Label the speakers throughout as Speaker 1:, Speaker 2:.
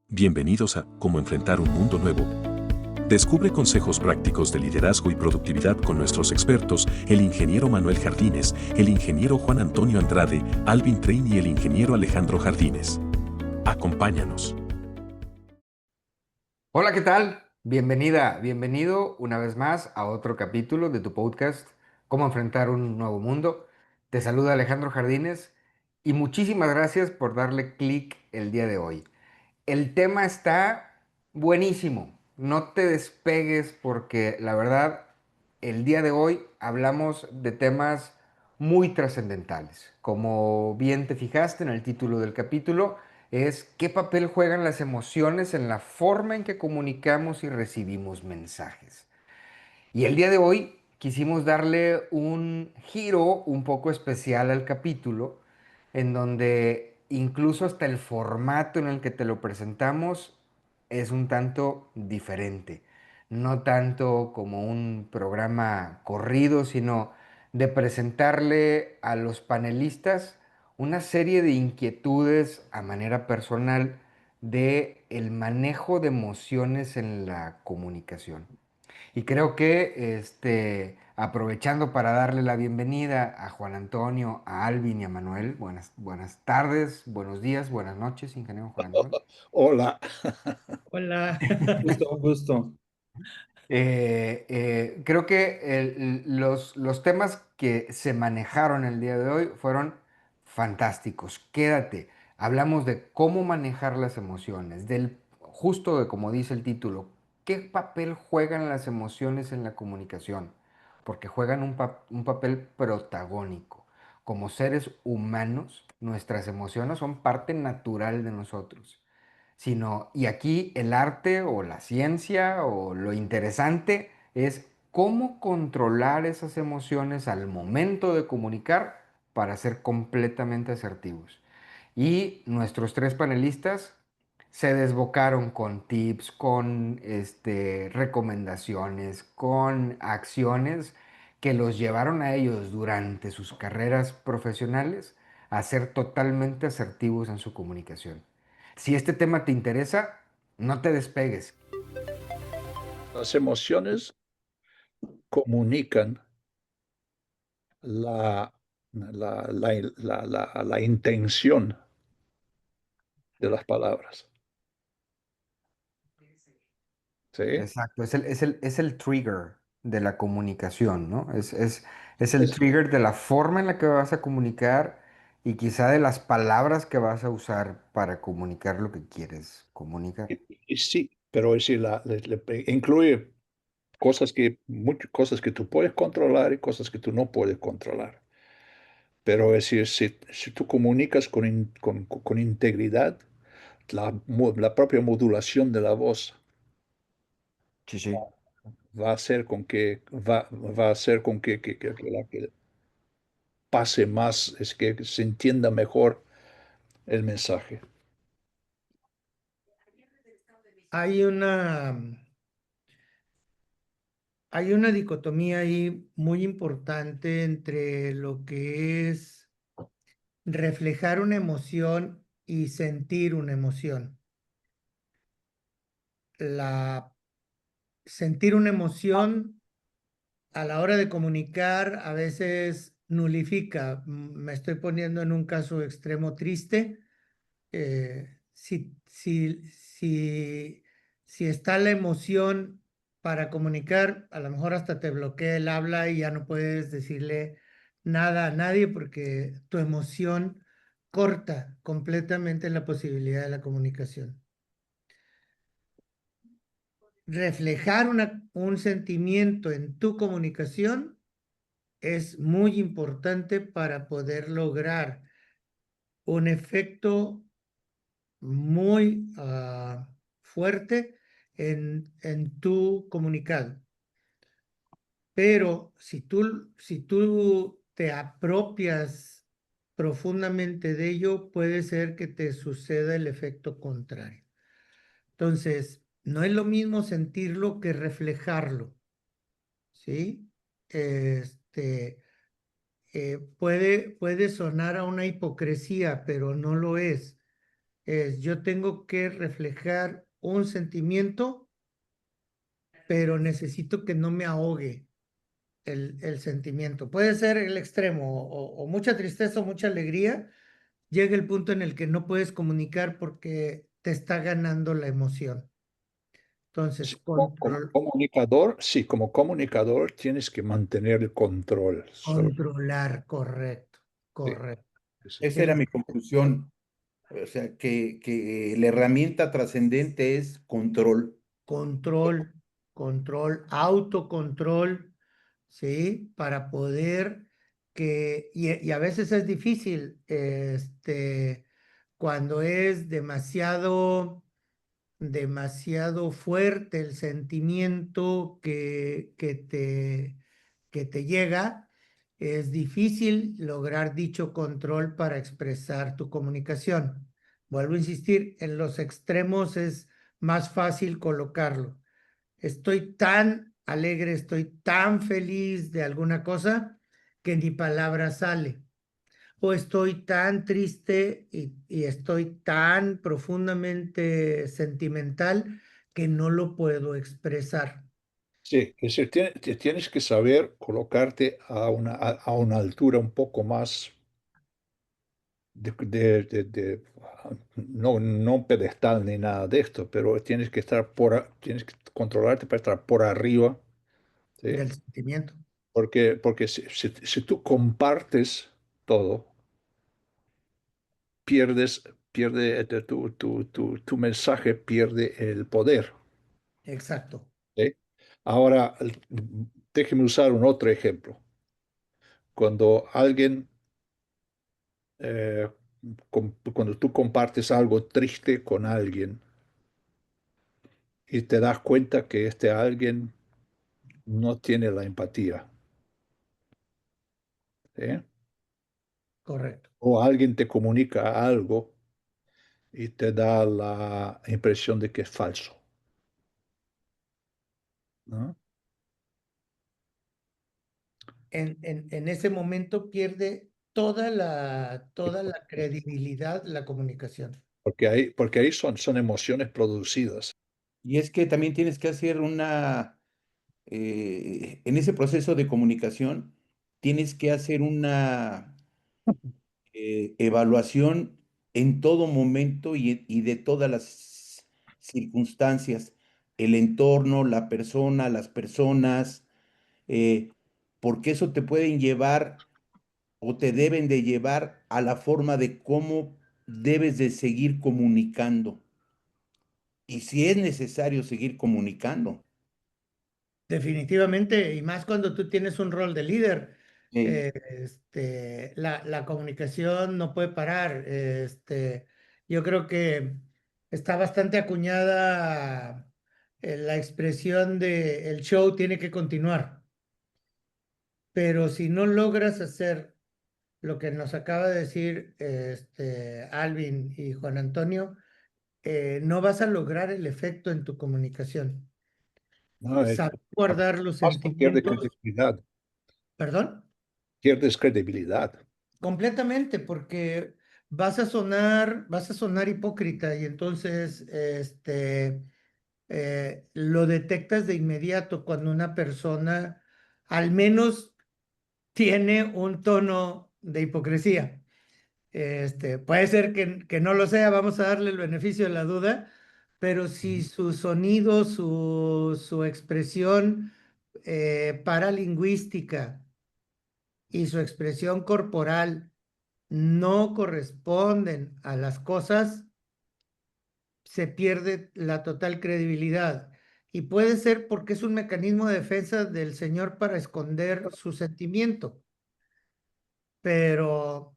Speaker 1: Bienvenidos a Cómo enfrentar un mundo nuevo. Descubre consejos prácticos de liderazgo y productividad con nuestros expertos, el ingeniero Manuel Jardines, el ingeniero Juan Antonio Andrade, Alvin Train y el ingeniero Alejandro Jardines. Acompáñanos.
Speaker 2: Hola, ¿qué tal? Bienvenida, bienvenido una vez más a otro capítulo de tu podcast, Cómo enfrentar un nuevo mundo. Te saluda Alejandro Jardines y muchísimas gracias por darle clic el día de hoy. El tema está buenísimo. No te despegues porque la verdad, el día de hoy hablamos de temas muy trascendentales. Como bien te fijaste en el título del capítulo, es ¿qué papel juegan las emociones en la forma en que comunicamos y recibimos mensajes? Y el día de hoy quisimos darle un giro un poco especial al capítulo, en donde incluso hasta el formato en el que te lo presentamos es un tanto diferente. No tanto como un programa corrido, sino de presentarle a los panelistas una serie de inquietudes a manera personal de el manejo de emociones en la comunicación. Y creo que aprovechando para darle la bienvenida a Juan Antonio, a Alvin y a Manuel, buenas tardes, buenos días, buenas noches, ingeniero Juan Antonio.
Speaker 3: Hola,
Speaker 4: Hola.
Speaker 3: un gusto.
Speaker 2: Creo que los temas que se manejaron el día de hoy fueron fantásticos. Quédate. Hablamos de cómo manejar las emociones, justo de como dice el título, ¿qué papel juegan las emociones en la comunicación? Porque juegan un papel protagónico. Como seres humanos, nuestras emociones son parte natural de nosotros, y aquí el arte o la ciencia o lo interesante es cómo controlar esas emociones al momento de comunicar para ser completamente asertivos. Y nuestros tres panelistas se desbocaron con tips, con recomendaciones, con acciones que los llevaron a ellos durante sus carreras profesionales a ser totalmente asertivos en su comunicación. Si este tema te interesa, no te despegues.
Speaker 3: Las emociones comunican la, la intención de las palabras. ¿Sí?
Speaker 2: Exacto, es el trigger de la comunicación, ¿no? Es el
Speaker 3: Es-
Speaker 2: trigger de la forma en la que vas a comunicar y quizá de las palabras que vas a usar para comunicar lo que quieres comunicar.
Speaker 3: y sí, pero es decir, incluye muchas cosas que tú puedes controlar y cosas que tú no puedes controlar. Pero es decir, si tú comunicas con integridad, la propia modulación de la voz
Speaker 2: Sí, sí.
Speaker 3: va a hacer va a hacer con que pase más, es que se entienda mejor el mensaje.
Speaker 4: Hay una, hay una dicotomía ahí muy importante entre lo que es reflejar una emoción y sentir una emoción. La sentir una emoción a la hora de comunicar a veces nulifica. Me estoy poniendo en un caso extremo triste. Si está la emoción para comunicar, a lo mejor hasta te bloquea el habla y ya no puedes decirle nada a nadie porque tu emoción corta completamente la posibilidad de la comunicación. Reflejar un sentimiento en tu comunicación es muy importante para poder lograr un efecto muy fuerte en tu comunicado. Pero si tú te apropias profundamente de ello, puede ser que te suceda el efecto contrario. Entonces, no es lo mismo sentirlo que reflejarlo, ¿sí? Este, puede sonar a una hipocresía, pero no lo es. es yo tengo que reflejar un sentimiento, pero necesito que no me ahogue el sentimiento. Puede ser el extremo, o mucha tristeza o mucha alegría. Llega el punto en el que no puedes comunicar porque te está ganando la emoción.
Speaker 3: Sí,
Speaker 4: Entonces,
Speaker 3: como comunicador, sí, como comunicador tienes que mantener el control sobre.
Speaker 4: controlar, correcto,
Speaker 3: Sí,
Speaker 4: correcto.
Speaker 3: sí.
Speaker 5: Esa era mi conclusión. O sea, que la herramienta trascendente es control.
Speaker 4: Control, control, autocontrol, ¿sí? Para poder y a veces es difícil, cuando es demasiado fuerte el sentimiento que te llega, es difícil lograr dicho control para expresar tu comunicación. Vuelvo a insistir, en los extremos es más fácil colocarlo. Estoy tan alegre, estoy tan feliz de alguna cosa que ni palabra sale. O estoy tan triste y estoy tan profundamente sentimental que no lo puedo expresar.
Speaker 3: Sí, es decir, tienes que saber colocarte a una altura un poco más no un pedestal ni nada de esto, pero tienes que estar tienes que controlarte para estar por arriba, ¿sí?
Speaker 4: Del sentimiento.
Speaker 3: Porque si tú compartes todo, pierde tu mensaje pierde el poder,
Speaker 4: Exacto.
Speaker 3: ¿sí? Ahora, déjeme usar un otro ejemplo. Cuando alguien, eh, cuando tú compartes algo triste con alguien y te das cuenta que este alguien no tiene la empatía, ¿sí?
Speaker 4: Correcto.
Speaker 3: O alguien te comunica algo y te da la impresión de que es falso, ¿no?
Speaker 4: En ese momento pierde toda la credibilidad la comunicación.
Speaker 3: Porque ahí son emociones producidas.
Speaker 5: Y es que también tienes que hacer en ese proceso de comunicación, tienes que hacer una evaluación en todo momento y de todas las circunstancias, el entorno, la persona, las personas, eh, porque eso te pueden llevar o te deben de llevar a la forma de cómo debes de seguir comunicando y si es necesario seguir comunicando.
Speaker 4: Definitivamente, y más cuando tú tienes un rol de líder,
Speaker 5: Eh,
Speaker 4: la comunicación no puede parar. Yo creo que está bastante acuñada la expresión de el show tiene que continuar, pero si no logras hacer lo que nos acaba de decir Alvin y Juan Antonio, no vas a lograr el efecto en tu comunicación.
Speaker 3: ¿No?
Speaker 4: Saber guardar los
Speaker 3: Hasta pierde
Speaker 4: sentimientos,
Speaker 3: credibilidad,
Speaker 4: perdón.
Speaker 3: pierdes credibilidad.
Speaker 4: Completamente, porque vas a sonar hipócrita y entonces lo detectas de inmediato cuando una persona al menos tiene un tono de hipocresía. Puede ser que no lo sea, vamos a darle el beneficio de la duda, pero si su sonido, su expresión paralingüística y su expresión corporal no corresponden a las cosas, se pierde la total credibilidad. Y puede ser porque es un mecanismo de defensa del señor para esconder su sentimiento, pero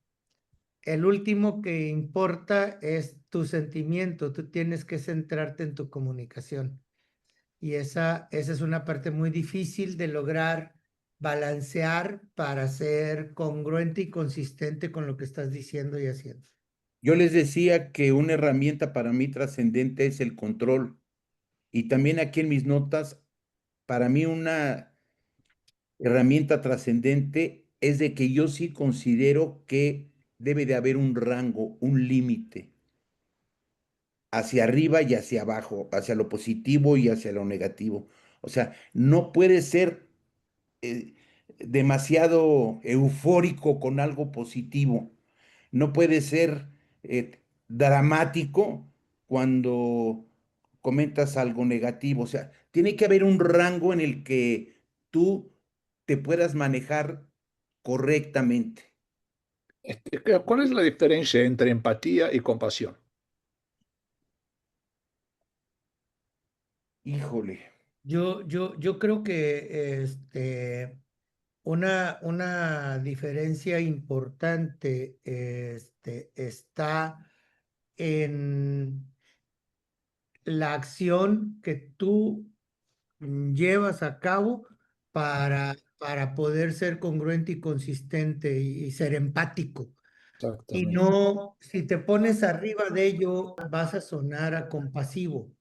Speaker 4: el último que importa es tu sentimiento. Tú tienes que centrarte en tu comunicación. Y esa es una parte muy difícil de lograr balancear para ser congruente y consistente con lo que estás diciendo y haciendo.
Speaker 5: yo les decía que una herramienta para mí trascendente es el control. Y también aquí en mis notas, para mí una herramienta trascendente es de que yo sí considero que debe de haber un rango, un límite. hacia arriba y hacia abajo, hacia lo positivo y hacia lo negativo. O sea, no puede ser eh, demasiado eufórico con algo positivo. No puede ser dramático cuando comentas algo negativo. O sea, tiene que haber un rango en el que tú te puedas manejar correctamente.
Speaker 3: ¿Cuál es la diferencia entre empatía y compasión?
Speaker 5: Híjole,
Speaker 4: Yo creo que una diferencia importante está en la acción que tú llevas a cabo para poder ser congruente y consistente y ser empático. Y
Speaker 3: Exactamente.
Speaker 4: no, si te pones arriba de ello, vas a sonar a compasivo.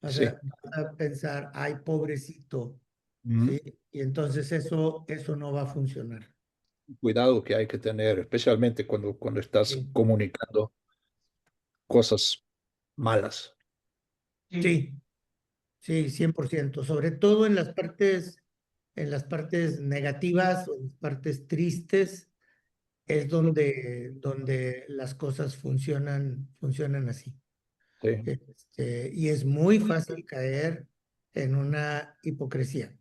Speaker 4: O
Speaker 3: Sí.
Speaker 4: sea, vas a pensar, ay, pobrecito,
Speaker 3: Mm.
Speaker 4: ¿sí? Y entonces eso no va a funcionar.
Speaker 3: Cuidado que hay que tener, especialmente cuando estás
Speaker 4: Sí,
Speaker 3: comunicando cosas malas.
Speaker 4: sí, sí, 100%. Sobre todo en las partes negativas o en las partes tristes, es donde las cosas funcionan así.
Speaker 3: Sí.
Speaker 4: Y es muy fácil caer en una hipocresía.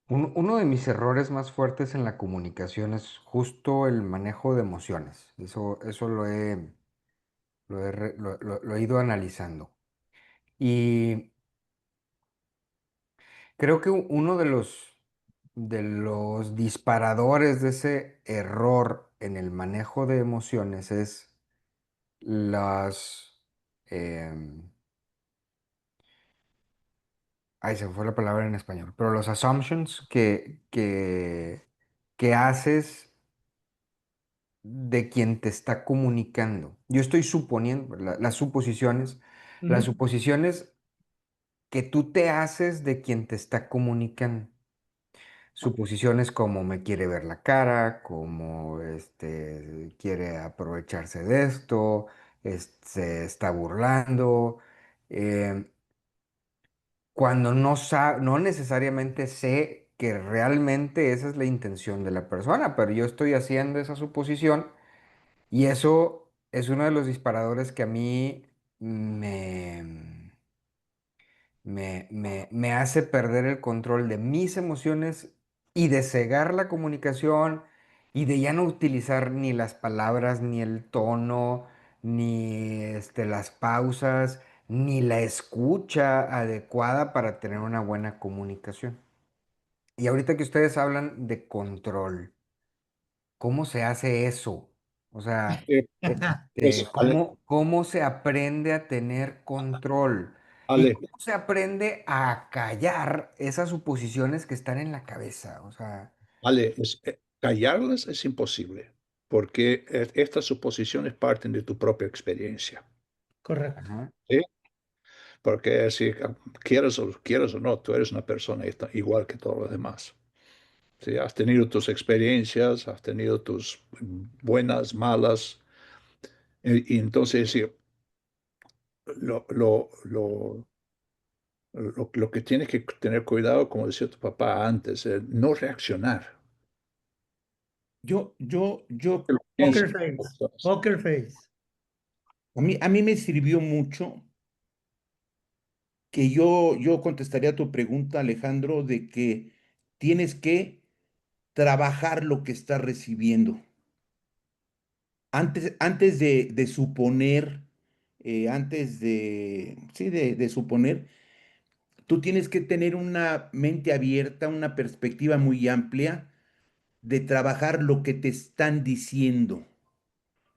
Speaker 2: Uno de mis errores más fuertes en la comunicación es justo el manejo de emociones. Eso lo he ido analizando. Y creo que uno de los disparadores de ese error en el manejo de emociones es las... em, ay, se me fue la palabra en español, pero los assumptions que haces de quien te está comunicando. Yo estoy suponiendo, las
Speaker 4: Ujú.
Speaker 2: suposiciones que tú te haces de quien te está comunicando. Suposiciones como me quiere ver la cara, como quiere aprovecharse de esto, se está burlando, em, cuando no necesariamente sé que realmente esa es la intención de la persona, pero yo estoy haciendo esa suposición y eso es uno de los disparadores que a mí me hace perder el control de mis emociones y de cegar la comunicación y de ya no utilizar ni las palabras, ni el tono, ni las pausas, ni la escucha adecuada para tener una buena comunicación. Y ahorita que ustedes hablan de control, ¿cómo se hace eso? O sea,
Speaker 3: Eh, pues,
Speaker 2: ¿cómo se aprende a tener control? ¿Y
Speaker 3: Ale,
Speaker 2: cómo se aprende a callar esas suposiciones que están en la cabeza? O sea,
Speaker 3: callarlas es imposible, porque estas suposiciones parten de tu propia experiencia.
Speaker 4: Correcto.
Speaker 2: ajá,
Speaker 3: ¿Sí? Porque si quieres o no, tú eres una persona igual que todos los demás. ¿Sí? Has tenido tus experiencias, has tenido tus buenas, malas, y entonces sí, lo, lo, lo, lo que tienes que tener cuidado, como decía tu papá antes, es no reaccionar.
Speaker 5: yo,
Speaker 3: Que lo
Speaker 4: Poker
Speaker 3: pienses.
Speaker 4: face. Poker face.
Speaker 5: a mí me sirvió mucho que yo contestaría a tu pregunta, Alejandro, de que tienes que trabajar lo que estás recibiendo. Antes de suponer, antes sí, de suponer, tú tienes que tener una mente abierta, una perspectiva muy amplia de trabajar lo que te están diciendo.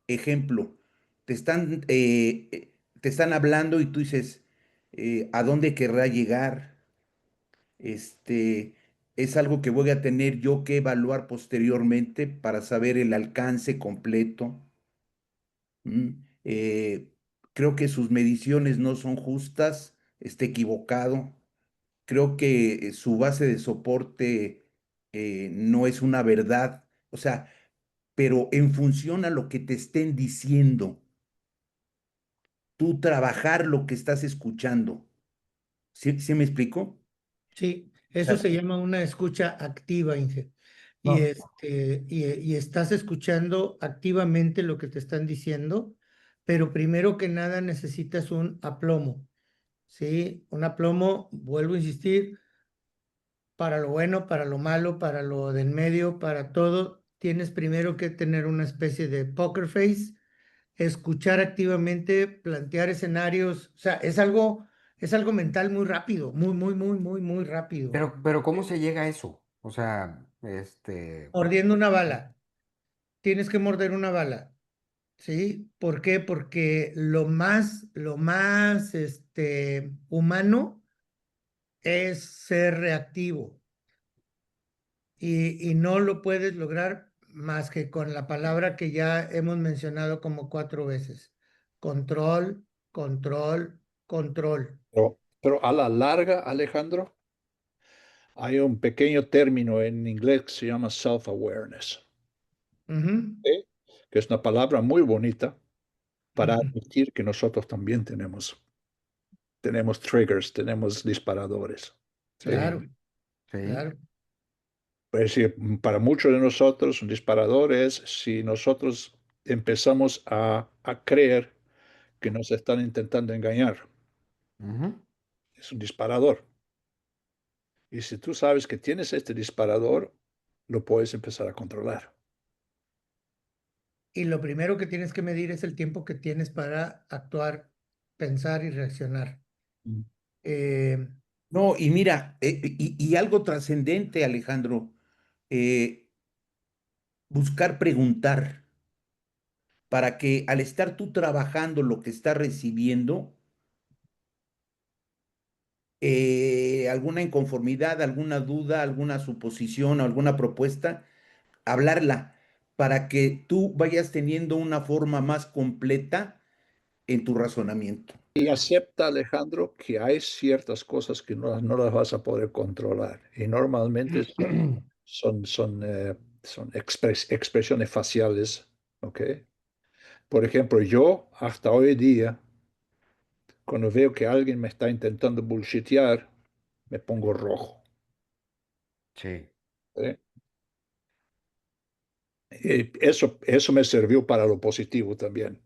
Speaker 5: Ejemplo, te están hablando y tú dices, ¿a dónde querrá llegar? Este, es algo que voy a tener yo que evaluar posteriormente para saber el alcance completo. ¿M? Creo que sus mediciones no son justas, está equivocado. Creo que su base de soporte no es una verdad. O sea, pero en función a lo que te estén diciendo. tú trabajar lo que estás escuchando. ¿Sí me explico?
Speaker 4: Sí,
Speaker 5: O
Speaker 4: eso
Speaker 5: sea,
Speaker 4: se llama una escucha activa, Inge. Y,
Speaker 5: no.
Speaker 4: y estás escuchando activamente lo que te están diciendo, pero primero que nada necesitas un aplomo, ¿sí? Un aplomo, vuelvo a insistir, para lo bueno, para lo malo, para lo del medio, para todo, tienes primero que tener una especie de poker face, escuchar activamente, plantear escenarios, o sea, es algo mental muy rápido, muy rápido.
Speaker 2: Pero ¿cómo se llega a eso? O sea,
Speaker 4: Mordiendo una bala, tienes que morder una bala, ¿sí? ¿Por qué? Porque lo más, humano es ser reactivo. Y no lo puedes lograr más que con la palabra que ya hemos mencionado como 4 veces. Control, control, control.
Speaker 3: Pero a la larga, Alejandro, hay un pequeño término en inglés que se llama self-awareness,
Speaker 4: Ujú,
Speaker 3: ¿sí? Que es una palabra muy bonita para
Speaker 4: ujú.
Speaker 3: admitir que nosotros también tenemos triggers, tenemos disparadores. ¿Sí?
Speaker 2: sí,
Speaker 4: Claro,
Speaker 2: sí.
Speaker 4: claro.
Speaker 3: Es decir, para muchos de nosotros un disparador es si nosotros empezamos a creer que nos están intentando engañar.
Speaker 2: Ujú.
Speaker 3: Es un disparador. Y si tú sabes que tienes este disparador, lo puedes empezar a controlar.
Speaker 4: Y lo primero que tienes que medir es el tiempo que tienes para actuar, pensar y reaccionar.
Speaker 3: Mm.
Speaker 4: Eh,
Speaker 5: No, y mira, y algo trascendente, Alejandro, eh, buscar preguntar para que al estar tú trabajando lo que estás recibiendo, alguna inconformidad, alguna duda, alguna suposición, alguna propuesta, hablarla para que tú vayas teniendo una forma más completa en tu razonamiento.
Speaker 3: Y acepta, Alejandro, que hay ciertas cosas que no las vas a poder controlar. Y normalmente son expresiones faciales. ¿Ok? Por ejemplo, yo hasta hoy día, cuando veo que alguien me está intentando bullshitear, me pongo rojo.
Speaker 2: Sí.
Speaker 3: ¿Sí? Y eso me sirvió para lo positivo también,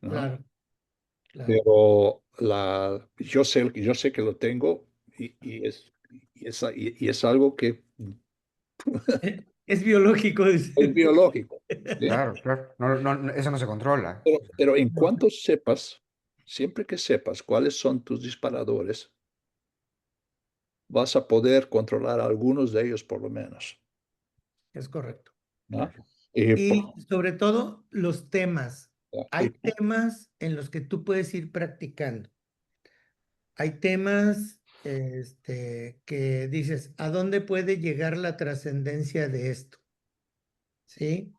Speaker 3: ¿no?
Speaker 4: claro, claro.
Speaker 3: Pero yo sé que lo tengo y es algo que
Speaker 4: Es biológico,
Speaker 3: es
Speaker 4: dice.
Speaker 3: biológico. ¿Sí?
Speaker 2: Claro, claro. Eso no se controla.
Speaker 3: Pero en
Speaker 4: No,
Speaker 3: cuanto sepas, siempre que sepas cuáles son tus disparadores, vas a poder controlar algunos de ellos por lo menos,
Speaker 4: es correcto.
Speaker 3: ¿no? Y,
Speaker 4: Y sobre todo los temas. Hay
Speaker 3: y-
Speaker 4: temas en los que tú puedes ir practicando. Hay temas, que dices, ¿a dónde puede llegar la trascendencia de esto? ¿Sí?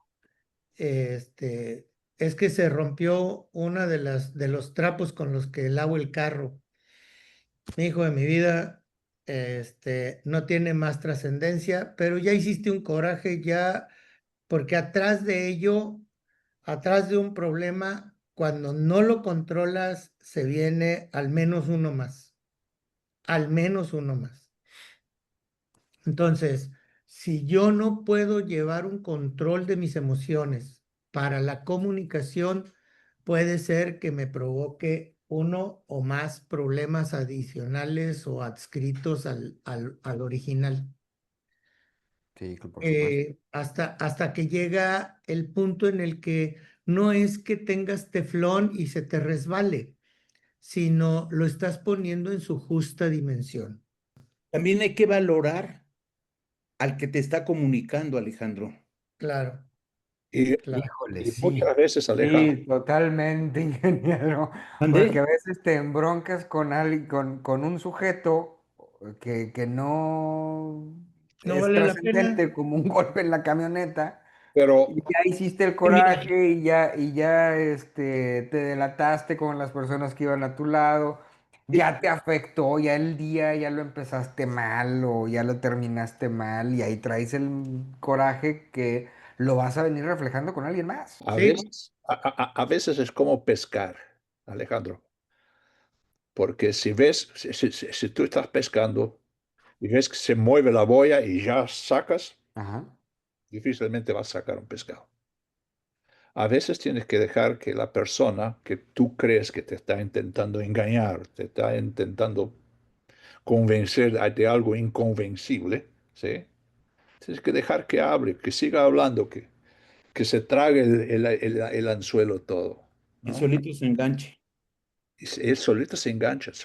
Speaker 4: Este, es que se rompió una de los trapos con los que lavo el carro. Mi hijo de mi vida, no tiene más trascendencia, pero ya hiciste un coraje, ya, porque atrás de ello, atrás de un problema, cuando no lo controlas, se viene al menos uno más, al menos uno más. Entonces, si yo no puedo llevar un control de mis emociones para la comunicación, puede ser que me provoque uno o más problemas adicionales o adscritos al original.
Speaker 2: Sí, por supuesto.
Speaker 4: Hasta que llega el punto en el que no es que tengas teflón y se te resbale, sino lo estás poniendo en su justa dimensión.
Speaker 5: También hay que valorar al que te está comunicando, Alejandro.
Speaker 4: Claro,
Speaker 3: y-
Speaker 4: claro.
Speaker 2: Híjole,
Speaker 3: y
Speaker 2: sí.
Speaker 3: muchas veces, Alejandro,
Speaker 2: Sí, totalmente, ingeniero. Porque a
Speaker 5: ¿Mande?
Speaker 2: veces te embroncas con alguien, con un sujeto que no
Speaker 4: No
Speaker 2: es
Speaker 4: vale la pena.
Speaker 2: trascendente como un golpe en la camioneta.
Speaker 3: pero
Speaker 2: Y ya hiciste el
Speaker 5: Mira,
Speaker 2: coraje y ya te delataste con las personas que iban a tu lado,
Speaker 5: eh,
Speaker 2: ya te afectó, ya el día ya lo empezaste mal o ya lo terminaste mal y ahí traes el coraje que lo vas a venir reflejando con alguien más.
Speaker 3: a
Speaker 4: Sí,
Speaker 3: veces, a veces es como pescar, Alejandro. Porque si ves, si tú estás pescando y ves que se mueve la boya y ya sacas,
Speaker 2: Ajá.
Speaker 3: difícilmente vas a sacar un pescado. A veces tienes que dejar que la persona que tú crees que te está intentando engañar, te está intentando convencer de algo inconvencible, ¿sí? Tienes que dejar que hable, que siga hablando, que se trague el anzuelo todo,
Speaker 5: El
Speaker 3: ¿no?
Speaker 5: solito se enganche.
Speaker 3: Y él solito se engancha. Es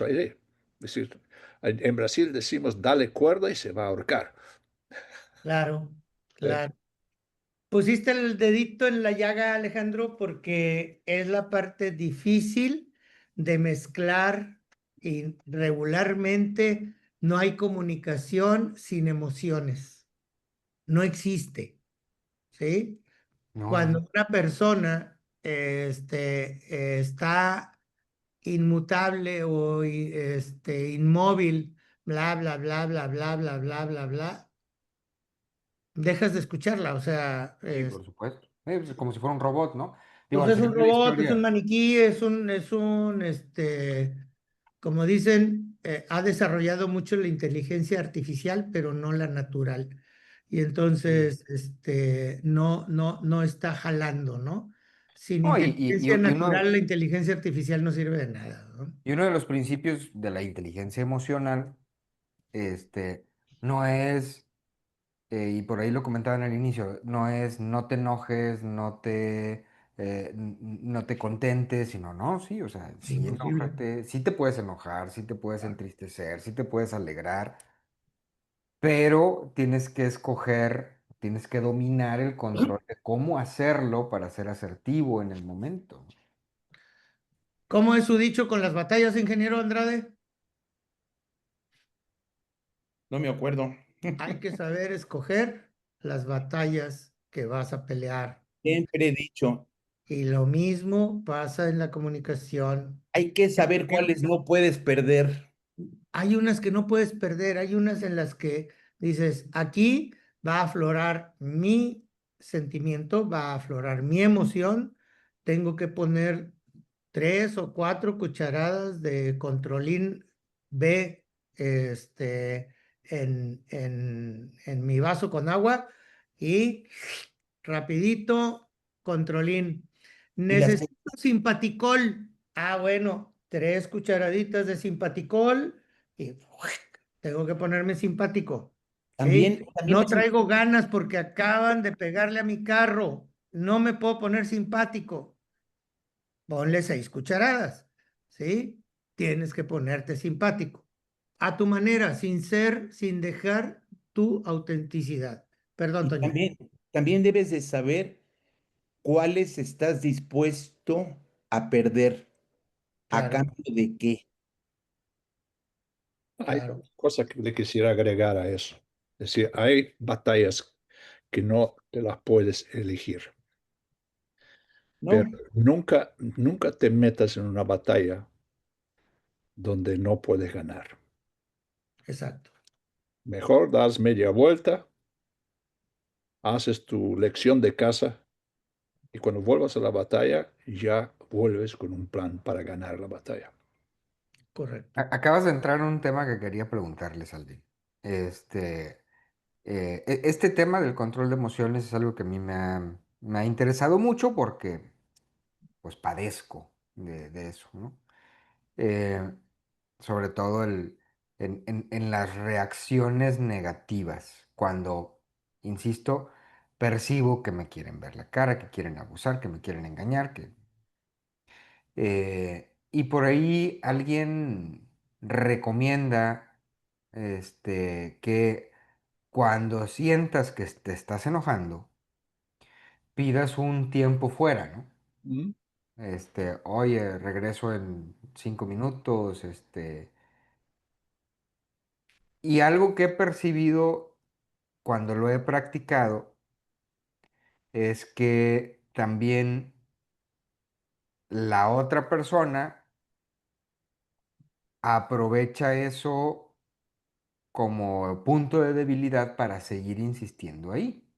Speaker 3: decir, en Brasil decimos dale cuerda y se va a ahorcar.
Speaker 4: Claro,
Speaker 3: ¿Sí?
Speaker 4: claro. Pusiste el dedito en la llaga, Alejandro, porque es la parte difícil de mezclar y regularmente no hay comunicación sin emociones. No existe, ¿sí?
Speaker 2: No, no,
Speaker 4: Cuando
Speaker 2: no.
Speaker 4: una persona está inmutable o inmóvil, bla, bla, bla, bla, bla, bla, bla, bla, bla, dejas de escucharla. O sea,
Speaker 2: Sí, por supuesto. Pues, como si fuera un robot, ¿no? Digo,
Speaker 4: pues
Speaker 2: al
Speaker 4: es un
Speaker 2: final de la
Speaker 4: robot, es un
Speaker 2: historia.
Speaker 4: maniquí, como dicen, ha desarrollado mucho la inteligencia artificial, pero no la natural. Y
Speaker 2: Sí.
Speaker 4: entonces, no está jalando, ¿no? Sin
Speaker 2: No,
Speaker 4: inteligencia
Speaker 2: y uno,
Speaker 4: natural, la inteligencia artificial no sirve de nada, ¿no?
Speaker 2: y uno de los principios de la inteligencia emocional, este, no es, y por ahí lo comentaba en el inicio, no es no te enojes, no te contentes, sino no, sí, o sea, sí
Speaker 4: Imposible.
Speaker 2: enójate, sí te puedes enojar, sí te puedes entristecer, sí te puedes alegrar, pero tienes que escoger, tienes que dominar el control de cómo hacerlo para ser asertivo en el momento.
Speaker 4: ¿Cómo es su dicho con las batallas, ingeniero Andrade?
Speaker 5: No me acuerdo.
Speaker 4: Hay que saber escoger las batallas que vas a pelear.
Speaker 5: Siempre he dicho,
Speaker 4: Y lo mismo pasa en la comunicación.
Speaker 5: hay que saber cuáles no puedes perder.
Speaker 4: Hay unas que no puedes perder, hay unas en las que dices, aquí va a aflorar mi sentimiento, va a aflorar mi emoción, tengo que poner 3 o 4 cucharadas de controlín B en mi vaso con agua y rapidito, controlín.
Speaker 5: Y las
Speaker 4: Necesito simpaticol. Ah, bueno, 3 cucharaditas de simpaticol y tengo que ponerme simpático. ¿Sí?
Speaker 5: también
Speaker 4: No
Speaker 5: es
Speaker 4: traigo ganas porque acaban de pegarle a mi carro. No me puedo poner simpático. Ponle 6 cucharadas. ¿Sí? Tienes que ponerte simpático. A tu manera, sin dejar tu autenticidad. Perdón,
Speaker 5: y
Speaker 4: Toño.
Speaker 5: también debes de saber cuáles estás dispuesto a perder a
Speaker 4: Claro,
Speaker 5: cambio de qué.
Speaker 3: Hay
Speaker 4: claro.
Speaker 3: cosas que le quisiera agregar a eso. Es decir, hay batallas que no te las puedes elegir, pero
Speaker 5: ¿No?
Speaker 3: nunca te metas en una batalla donde no puedes ganar.
Speaker 4: Exacto.
Speaker 3: Mejor das media vuelta, haces tu lección de casa y cuando vuelvas a la batalla ya vuelves con un plan para ganar la batalla.
Speaker 4: Correcto.
Speaker 2: Acabas de entrar en un tema que quería preguntarles, Alvin. Este tema del control de emociones es algo que a mí me ha interesado mucho porque pues padezco de eso, ¿no? Eh, Sobre todo en las reacciones negativas, cuando, insisto, percibo que me quieren ver la cara, que quieren abusar, que me quieren engañar, y por ahí alguien recomienda que cuando sientas que te estás enojando, pidas un tiempo fuera, ¿no?
Speaker 3: ¿Mm?
Speaker 2: Oye, regreso en 5 minutos, y algo que he percibido cuando lo he practicado es que también la otra persona aprovecha eso como punto de debilidad para seguir insistiendo ahí.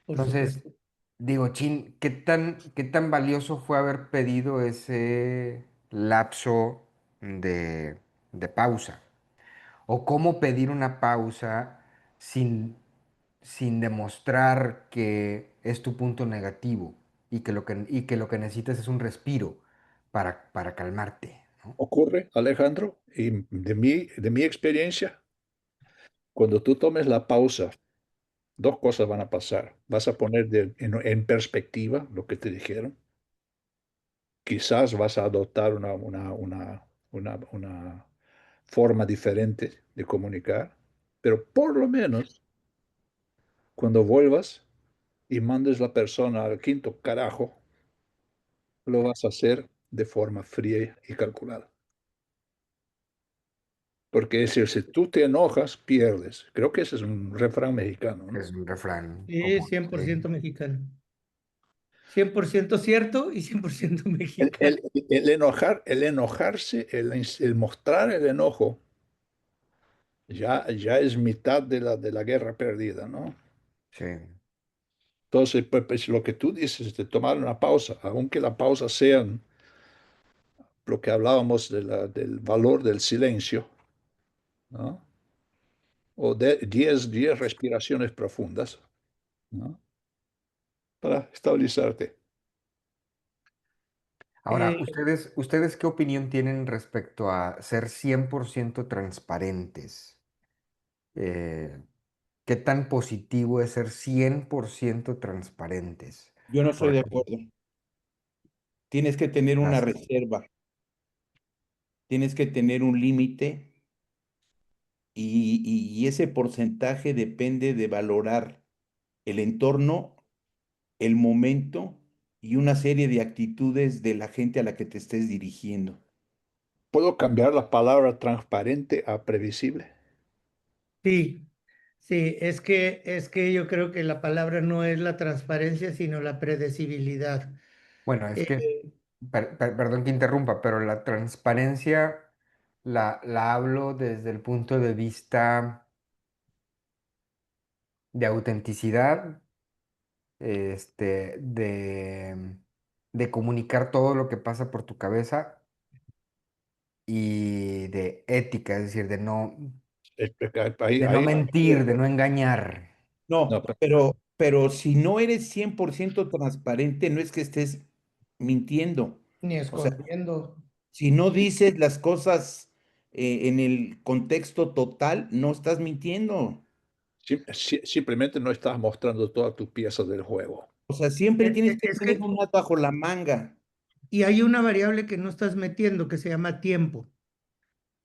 Speaker 4: Por
Speaker 2: Entonces,
Speaker 4: supuesto.
Speaker 2: Digo, Chin, qué tan valioso fue haber pedido ese lapso de, de pausa? ¿O cómo pedir una pausa sin, sin demostrar que es tu punto negativo y que lo que necesitas es un respiro para calmarte, ¿no?
Speaker 3: Ocurre, Alejandro, y de mi experiencia, cuando tú tomes la pausa, dos cosas van a pasar. Vas a poner en perspectiva lo que te dijeron. Quizás vas a adoptar una forma diferente de comunicar, pero por lo menos cuando vuelvas y mandes la persona al quinto carajo, lo vas a hacer de forma fría y calculada. Porque es decir, si tú te enojas, pierdes. Creo que ese es un refrán mexicano, ¿no?
Speaker 2: Es un refrán
Speaker 4: Sí,
Speaker 2: común, sí.
Speaker 4: 100% mexicano. 100% cierto y 100%
Speaker 3: El,
Speaker 4: mexicano.
Speaker 3: el- el enojarse, el mostrar el enojo, ya es mitad de la guerra perdida, ¿no?
Speaker 2: Sí,
Speaker 3: Entonces, pues, lo que tú dices de tomar una pausa, aunque la pausa sea lo que hablábamos del valor del silencio, ¿no? O de 10 respiraciones profundas, ¿no? Para estabilizarte.
Speaker 2: ahora,
Speaker 4: Eh,
Speaker 2: ¿ustedes qué opinión tienen respecto a ser 100% transparentes? Eh, ¿Qué tan positivo es ser 100% transparentes?
Speaker 5: Yo no estoy
Speaker 2: Por
Speaker 5: de
Speaker 2: ejemplo,
Speaker 5: acuerdo. Tienes que tener una
Speaker 2: gracias.
Speaker 5: reserva, tienes que tener un límite y ese porcentaje depende de valorar el entorno, el momento y una serie de actitudes de la gente a la que te estés dirigiendo.
Speaker 3: ¿Puedo cambiar la palabra transparente a previsible?
Speaker 4: sí, sí, es que yo creo que la palabra no es la transparencia, sino la predecibilidad.
Speaker 2: Bueno, es
Speaker 4: Eh,
Speaker 2: que, perdón que interrumpa, pero la transparencia la hablo desde el punto de vista de autenticidad, de comunicar todo lo que pasa por tu cabeza y de ética, es decir,
Speaker 3: Ahí,
Speaker 2: de no
Speaker 3: ahí no estoy de
Speaker 2: mentir, de no
Speaker 3: acuerdo.
Speaker 2: engañar.
Speaker 3: No,
Speaker 5: No, pero si no eres 100% transparente, no es que estés mintiendo.
Speaker 4: Ni
Speaker 5: O sea,
Speaker 4: escondiendo.
Speaker 5: si no dices las cosas en el contexto total, no estás mintiendo.
Speaker 3: simplemente no estás mostrando todas tus piezas del juego.
Speaker 5: O sea, siempre
Speaker 4: Es,
Speaker 5: tienes
Speaker 4: es-
Speaker 5: que
Speaker 4: es
Speaker 5: tener
Speaker 4: que,
Speaker 5: un as bajo la manga.
Speaker 4: y hay una variable que no estás metiendo que se llama tiempo,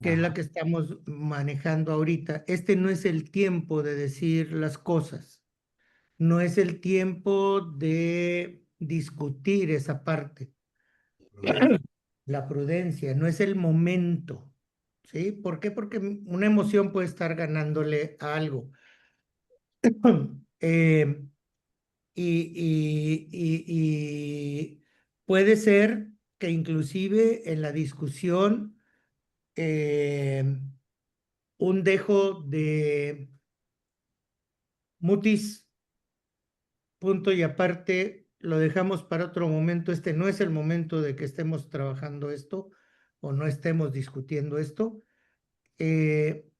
Speaker 4: que es la
Speaker 2: Ajá.
Speaker 4: que estamos manejando ahorita. Este no es el tiempo de decir las cosas, no es el tiempo de discutir esa parte, es la prudencia, no es el momento, ¿sí? ¿Por qué? Porque una emoción puede estar ganándole a algo. Eh, y puede ser que inclusive en la discusión eh, un dejo de mutis, punto y aparte, lo dejamos para otro momento. Este no es el momento de que estemos trabajando esto o no estemos discutiendo esto.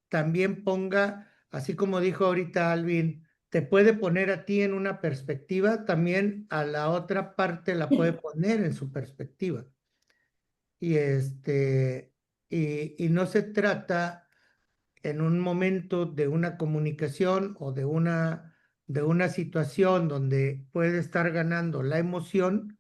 Speaker 4: También ponga, así como dijo ahorita Alvin, te puede poner a ti en una perspectiva, también a la otra parte la puede poner en su perspectiva. Y y no se trata en un momento de una comunicación o de una situación donde puede estar ganando la emoción,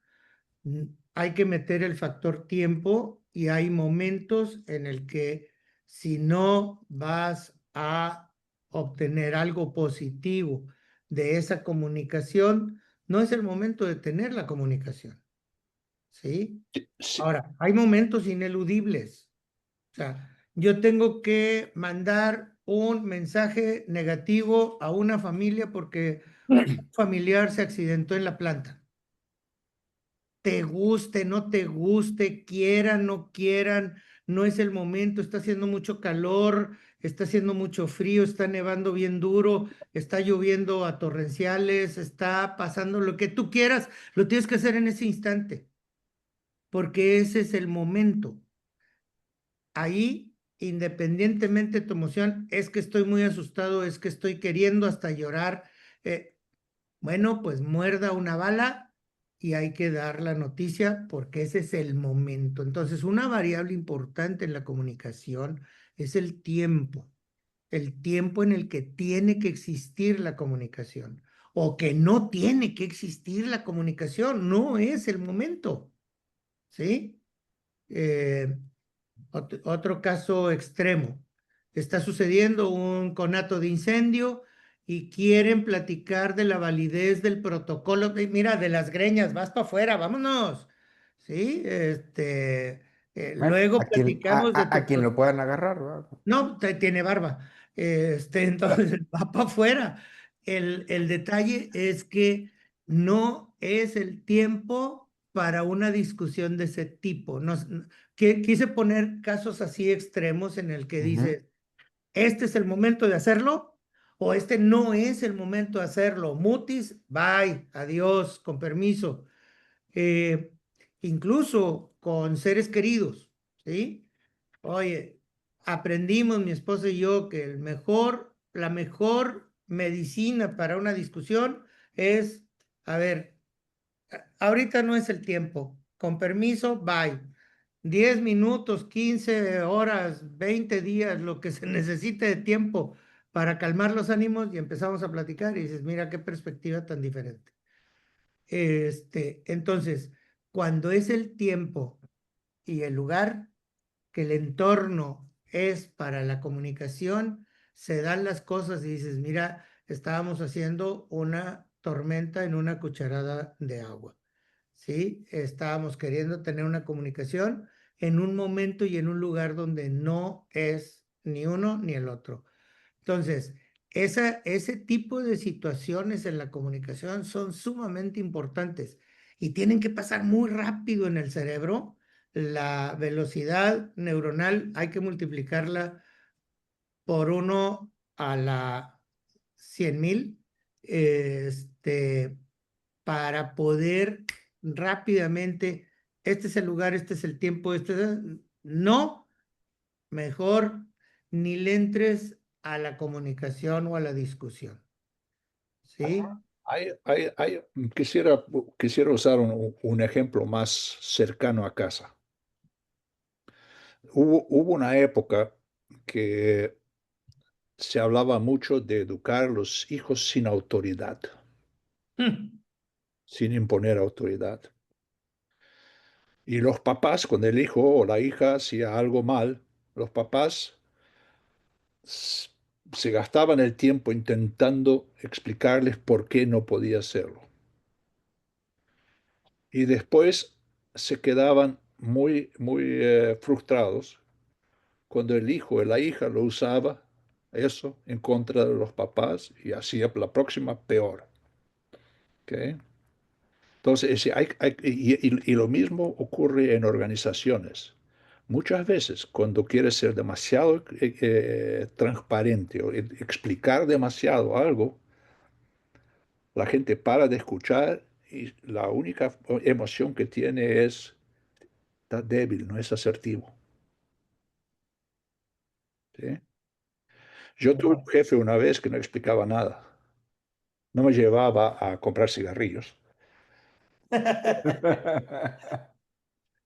Speaker 4: hay que meter el factor tiempo y hay momentos en el que si no vas a obtener algo positivo de esa comunicación, no es el momento de tener la comunicación, ¿sí?
Speaker 3: Sí,
Speaker 4: Ahora, hay momentos ineludibles. O sea, yo tengo que mandar un mensaje negativo a una familia porque un familiar se accidentó en la planta. Te guste, no te guste, quieran, no quieran, no es el momento, está haciendo mucho calor, está haciendo mucho frío, está nevando bien duro, está lloviendo a torrenciales, está pasando lo que tú quieras, lo tienes que hacer en ese instante, porque ese es el momento. Ahí, independientemente de tu emoción, es que estoy muy asustado, es que estoy queriendo hasta llorar. Bueno, pues muerda una bala y hay que dar la noticia porque ese es el momento. Entonces, una variable importante en la comunicación es el tiempo en el que tiene que existir la comunicación o que no tiene que existir la comunicación, no es el momento, ¿sí? Eh, otro caso extremo. Está sucediendo un conato de incendio y quieren platicar de la validez del protocolo. Mira, de las greñas, vas para afuera, vámonos. Sí,
Speaker 2: Bueno,
Speaker 4: luego platicamos de
Speaker 2: a quien lo puedan agarrar, ¿verdad?
Speaker 4: no, tiene barba. Entonces va para afuera. El detalle es que no es el tiempo para una discusión de ese tipo. Quise poner casos así extremos en el que
Speaker 2: Ujú.
Speaker 4: dice, este es el momento de hacerlo o este no es el momento de hacerlo. Mutis, bye, adiós, con permiso. Eh, Incluso con seres queridos, ¿sí? Oye, aprendimos mi esposa y yo que la mejor medicina para una discusión es, a ver, ahorita no es el tiempo, con permiso, bye. 10 minutos, 15 horas, 20 días, lo que se necesite de tiempo para calmar los ánimos y empezamos a platicar y dices, mira qué perspectiva tan diferente. Entonces, cuando es el tiempo y el lugar, que el entorno es para la comunicación, se dan las cosas y dices, mira, estábamos haciendo una tormenta en una cucharada de agua, ¿sí? Estábamos queriendo tener una comunicación en un momento y en un lugar donde no es ni uno ni el otro. Entonces, ese tipo de situaciones en la comunicación son sumamente importantes y tienen que pasar muy rápido en el cerebro. La velocidad neuronal hay que multiplicarla por 1 a la 100,000, para poder rápidamente, este es el lugar, este es el tiempo, no, mejor ni le entres a la comunicación o a la discusión. ¿Sí?
Speaker 3: Quisiera usar un ejemplo más cercano a casa. Hubo una época que se hablaba mucho de educar a los hijos sin autoridad,
Speaker 4: Hmm.
Speaker 3: sin imponer autoridad. Y los papás, cuando el hijo o la hija hacía algo mal, los papás s- se gastaban el tiempo intentando explicarles por qué no podía hacerlo. Y después se quedaban muy frustrados cuando el hijo o la hija lo usaba eso en contra de los papás y hacía la próxima peor. ¿Ok? Entonces, y lo mismo ocurre en organizaciones. Muchas veces, cuando quieres ser demasiado transparente o explicar demasiado algo, la gente para de escuchar y la única emoción que tiene es, está débil, no es asertivo. ¿Sí? Yo tuve un jefe una vez que no explicaba nada. No me llevaba a comprar cigarrillos,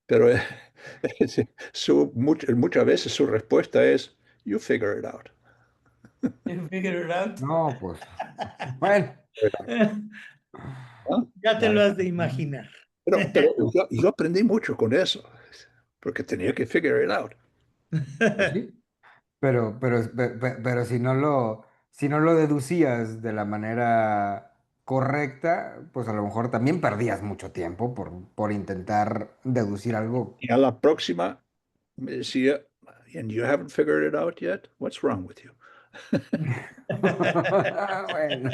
Speaker 3: pero muchas veces su respuesta es, you figure it out.
Speaker 4: You figure it out.
Speaker 2: No, pues, bueno.
Speaker 3: ¿Ah?
Speaker 4: Ya te lo has de imaginar.
Speaker 3: Pero yo aprendí mucho con eso, porque tenía que figure it out.
Speaker 2: Pues sí, pero si no lo deducías de la manera correcta, pues a lo mejor también perdías mucho tiempo por intentar deducir algo.
Speaker 3: Y a la próxima me decía, and you haven't figured it out yet? What's wrong with you?
Speaker 2: Bueno,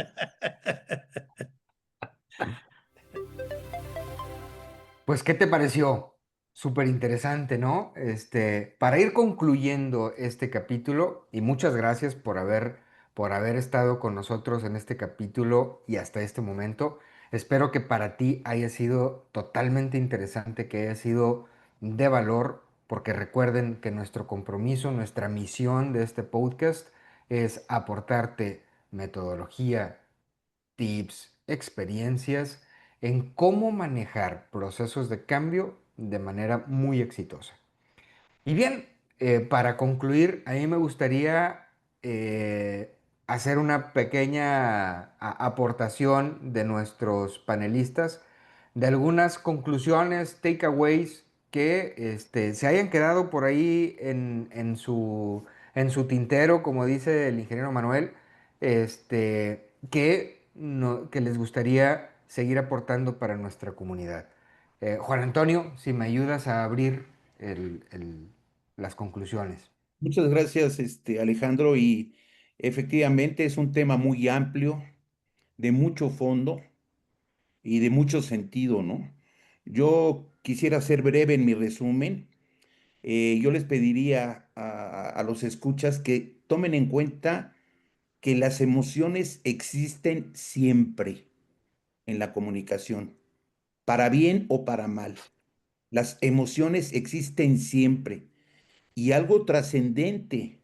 Speaker 2: pues, ¿qué te pareció? Súper interesante, ¿no? Para ir concluyendo este capítulo, y muchas gracias por haber estado con nosotros en este capítulo y hasta este momento. Espero que para ti haya sido totalmente interesante, que haya sido de valor, porque recuerden que nuestro compromiso, nuestra misión de este podcast es aportarte metodología, tips, experiencias en cómo manejar procesos de cambio de manera muy exitosa. Y bien, para concluir, a mí me gustaría hacer una pequeña aportación de nuestros panelistas de algunas conclusiones, takeaways que se hayan quedado por ahí en su tintero, como dice el ingeniero Manuel, que les gustaría seguir aportando para nuestra comunidad. Juan Antonio, si me ayudas a abrir las conclusiones.
Speaker 5: Muchas gracias, Alejandro, y efectivamente es un tema muy amplio, de mucho fondo y de mucho sentido, ¿no? Yo quisiera ser breve en mi resumen. Yo les pediría a los escuchas que tomen en cuenta que las emociones existen siempre en la comunicación, para bien o para mal. Las emociones existen siempre. Y algo trascendente,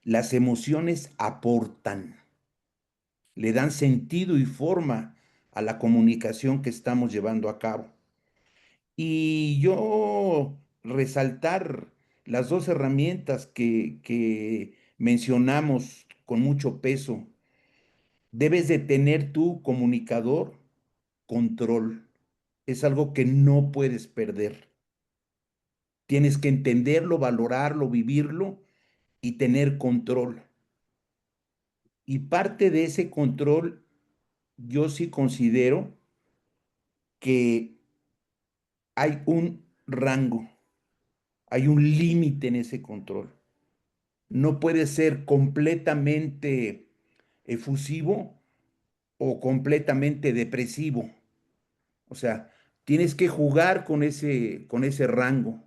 Speaker 5: las emociones aportan, le dan sentido y forma a la comunicación que estamos llevando a cabo. Y yo resaltar las dos herramientas que mencionamos con mucho peso. Debes de tener tu comunicador control. Es algo que no puedes perder. Tienes que entenderlo, valorarlo, vivirlo y tener control. Y parte de ese control, yo sí considero que hay un rango, hay un límite en ese control. No puede ser completamente efusivo o completamente depresivo. O sea, tienes que jugar con ese rango,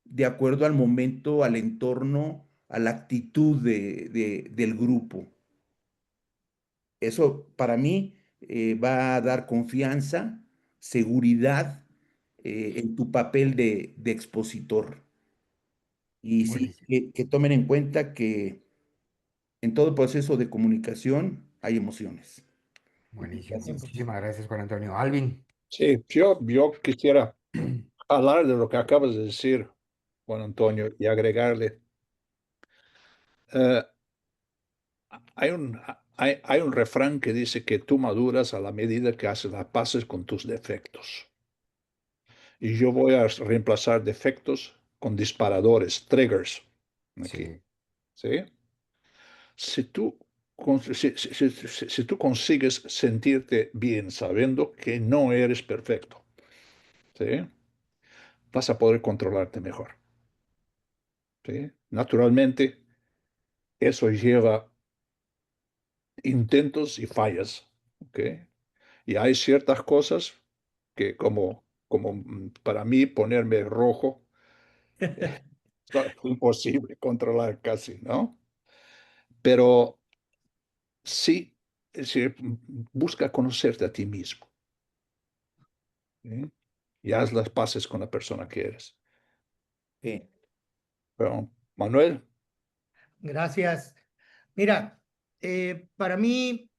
Speaker 5: de acuerdo al momento, al entorno, a la actitud del grupo. Eso para mí va a dar confianza, seguridad en tu papel de expositor. Y sí,
Speaker 2: Buenísimo,
Speaker 5: que tomen en cuenta que en todo proceso de comunicación hay emociones. Muchas
Speaker 2: buenísimo.
Speaker 5: gracias.
Speaker 2: Muchísimas gracias, Juan Antonio. Alvin.
Speaker 3: Sí, yo quisiera hablar de lo que acabas de decir, Juan Antonio, y agregarle, eh, hay un refrán que dice que tú maduras a la medida que haces las paces con tus defectos. Y yo voy a reemplazar defectos con disparadores, triggers, aquí,
Speaker 2: Sí,
Speaker 3: ¿sí? Si tú, si tú consigues sentirte bien sabiendo que no eres perfecto, ¿sí? Vas a poder controlarte mejor, ¿sí? Naturalmente, eso lleva intentos y fallas, ¿ok? Y hay ciertas cosas que como para mí ponerme rojo es imposible controlar casi, ¿no? Pero sí, es decir, busca conocerte a ti mismo, ¿sí? Y haz las paces con la persona que eres.
Speaker 5: Sí,
Speaker 3: Pero, Manuel,
Speaker 4: Gracias. Mira, para mí,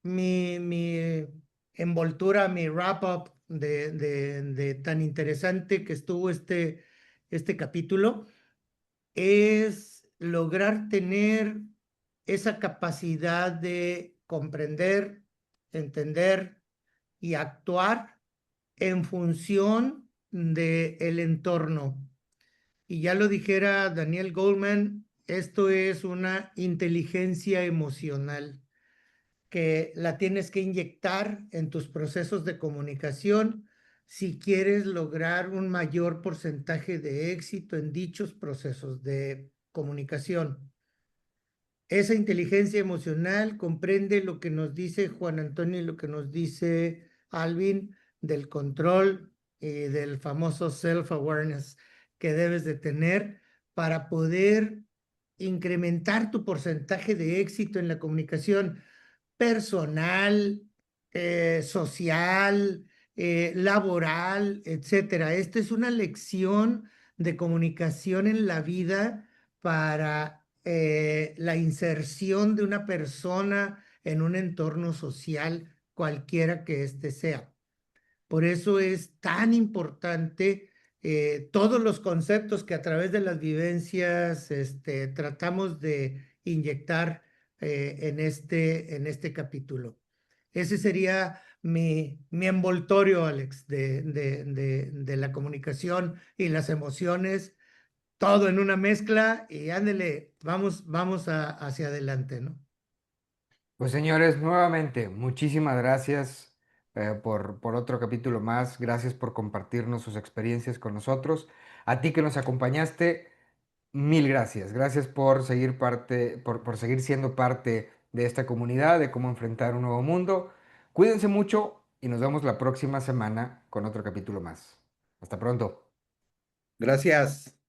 Speaker 4: mi envoltura, mi wrap-up de tan interesante que estuvo este capítulo es lograr tener esa capacidad de comprender, entender y actuar en función del entorno. Y ya lo dijera Daniel Goleman, esto es una inteligencia emocional que la tienes que inyectar en tus procesos de comunicación si quieres lograr un mayor porcentaje de éxito en dichos procesos de comunicación. Esa inteligencia emocional comprende lo que nos dice Juan Antonio y lo que nos dice Alvin del control, y del famoso self-awareness que debes de tener para poder incrementar tu porcentaje de éxito en la comunicación personal, social, laboral, etcétera. Esta es una lección de comunicación en la vida para la inserción de una persona en un entorno social, cualquiera que éste sea. Por eso es tan importante todos los conceptos que a través de las vivencias tratamos de inyectar en este capítulo. Ese sería mi envoltorio, Alex, de la comunicación y las emociones, todo en una mezcla y ándele, vamos hacia adelante, ¿no?
Speaker 2: Pues señores, nuevamente, muchísimas gracias por otro capítulo más. Gracias por compartirnos sus experiencias con nosotros. A ti que nos acompañaste, mil gracias. Gracias por seguir por seguir siendo parte de esta comunidad, de cómo enfrentar un nuevo mundo. Cuídense mucho y nos vemos la próxima semana con otro capítulo más. Hasta pronto.
Speaker 5: Gracias.